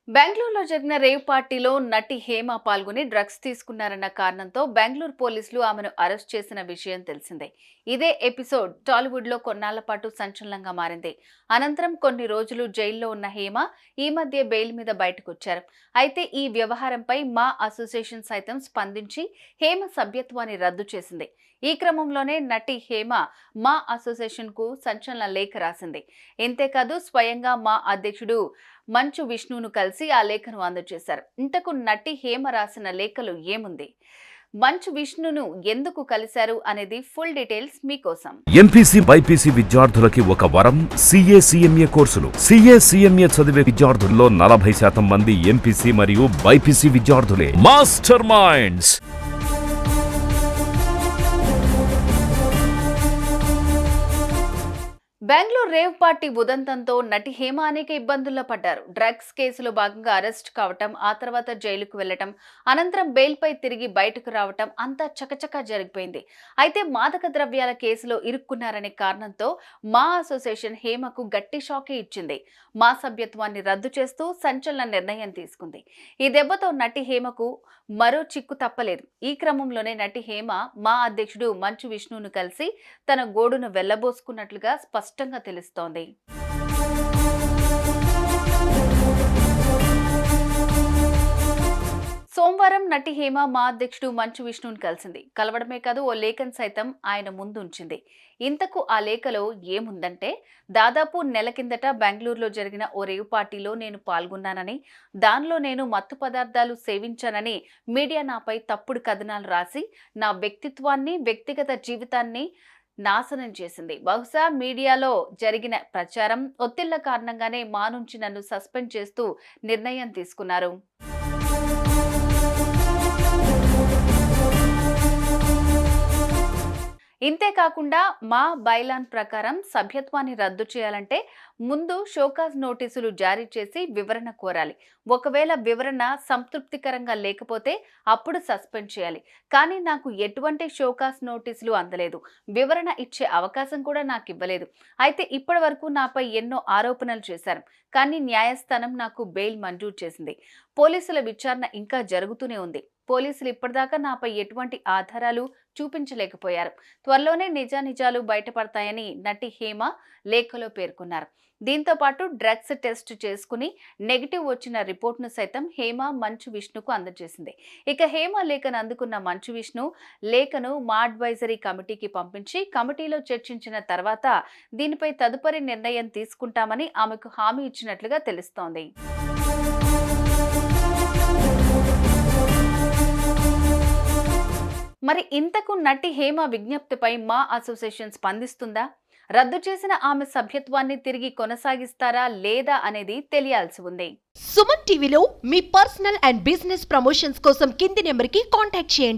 బెంగళూరులో జరిగిన రేవ్ పార్టీలో నటి హేమ పాల్గొని డ్రగ్స్ తీసుకున్నారన్న కారణంతో బెంగళూరు పోలీసులు ఆమెను అరెస్ట్ చేసిన విషయం తెలిసిందే. ఇదే ఎపిసోడ్ టాలీవుడ్ లో కొన్నాళ్ల పాటు సంచలనంగా మారింది. అనంతరం కొన్ని రోజులు జైల్లో ఉన్న హేమ ఈ మధ్య బెయిల్ మీద బయటకొచ్చారు. అయితే ఈ వ్యవహారంపై మా అసోసియేషన్ సైతం స్పందించి హేమ సభ్యత్వాన్ని రద్దు చేసింది. ఈ క్రమంలోనే నటి హేమ మా అసోసియేషన్ కు సంచలన లేఖ రాసింది. ఇంతేకాదు స్వయంగా మా అధ్యక్షుడు మంచు విష్ణును కలిసి ఆ లేఖను అందజేశారు. ఇంతకు నటి హేమ రాసిన లేఖలో ఏముంది, మంచు విష్ణును ఎందుకు కలిశారు అనేది ఫుల్ డీటెయిల్స్ మీకోసం. ఎంపీసీ బైపీసీ విద్యార్థులకి ఒక వరం సిఏ సిఎంఏ కోర్సులు. సిఏ సిఎంఏ చదివే విద్యార్థుల్లో 40% మంది ఎంపీసీ మరియు బైపీసీ విద్యార్థులే. Master Minds. Bengaluru rave party ఉదంతంతో నటి హేమ అనేక ఇబ్బందుల్లో పడ్డారు. డ్రగ్స్ కేసులో భాగంగా అరెస్ట్ కావటం, ఆ తర్వాత జైలుకు వెళ్లటం, అనంతరం బెయిల్పై తిరిగి బయటకు రావటం అంతా చకచకా జరిగిపోయింది. అయితే మాదక ద్రవ్యాల కేసులో ఇరుక్కున్నారనే కారణంతో మా అసోసియేషన్ హేమకు గట్టి షాకే ఇచ్చింది. మా సభ్యత్వాన్ని రద్దు చేస్తూ సంచలన నిర్ణయం తీసుకుంది. ఈ దెబ్బతో నటి హేమకు మరో చిక్కు తప్పలేదు. ఈ క్రమంలోనే నటి హేమ మా అధ్యక్షుడు మంచు విష్ణును కలిసి తన గోడును వెళ్లబోసుకున్నట్లుగా స్పష్టంగా తెలుస్తోంది. సోమవారం నటి హేమ మా అధ్యక్షుడు మంచు విష్ణును కలిసింది. కలవడమే కాదు, ఓ లేఖను సైతం ఆయన ముందుంచింది. ఇంతకు ఆ లేఖలో ఏముందంటే, దాదాపు నెల కిందట బెంగళూరులో జరిగిన ఓ రేవ్ పార్టీలో నేను పాల్గొన్నానని, దానిలో నేను మత్తు పదార్థాలు సేవించానని మీడియా నాపై తప్పుడు కథనాలు రాసి నా వ్యక్తిత్వాన్ని, వ్యక్తిగత జీవితాన్ని నాశనం చేసింది. బహుశా మీడియాలో జరిగిన ప్రచారం, ఒత్తిళ్ల కారణంగానే మా నుంచి నన్ను సస్పెండ్ చేస్తూ నిర్ణయం తీసుకున్నారు. ఇంతేకాకుండా మా బైలాన్ ప్రకారం సభ్యత్వాన్ని రద్దు చేయాలంటే ముందు షోకాజ్ నోటీసులు జారీ చేసి వివరణ కోరాలి. ఒకవేళ వివరణ సంతృప్తికరంగా లేకపోతే అప్పుడు సస్పెండ్ చేయాలి. కానీ నాకు ఎటువంటి షోకాజ్ నోటీసులు అందలేదు. వివరణ ఇచ్చే అవకాశం కూడా నాకు ఇవ్వలేదు. అయితే ఇప్పటి వరకు నాపై ఎన్నో ఆరోపణలు చేశారు. కానీ న్యాయస్థానం నాకు బెయిల్ మంజూరు చేసింది. పోలీసుల విచారణ ఇంకా జరుగుతూనే ఉంది. పోలీసులు ఇప్పటిదాకా నాపై ఎటువంటి ఆధారాలు చూపించలేకపోయారు. త్వరలోనే నిజానిజాలు బయటపడతాయని నటి హేమ లేఖలో పేర్కొన్నారు. దీంతో పాటు డ్రగ్స్ టెస్ట్ చేసుకుని నెగిటివ్ వచ్చిన రిపోర్ట్ను సైతం హేమ మంచు విష్ణుకు అందజేసింది. ఇక హేమ లేఖను అందుకున్న మంచు విష్ణు లేఖను మా అడ్వైజరీ కమిటీకి పంపించి కమిటీలో చర్చించిన తర్వాత దీనిపై తదుపరి నిర్ణయం తీసుకుంటామని ఆమెకు హామీ ఇచ్చినట్లుగా తెలుస్తోంది. మరి ఇంతకు నటి హేమ విజ్ఞప్తిపై మా అసోసియేషన్ స్పందిస్తుందా? రద్దు చేసిన ఆమె సభ్యత్వాన్ని తిరిగి కొనసాగిస్తారా లేదా అనేది తెలియాల్సి ఉంది. సుమన్ టీవీలో మీ పర్సనల్ అండ్ బిజినెస్ ప్రమోషన్స్ కోసం కింది నెంబర్కి కాంటాక్ట్ చేయండి.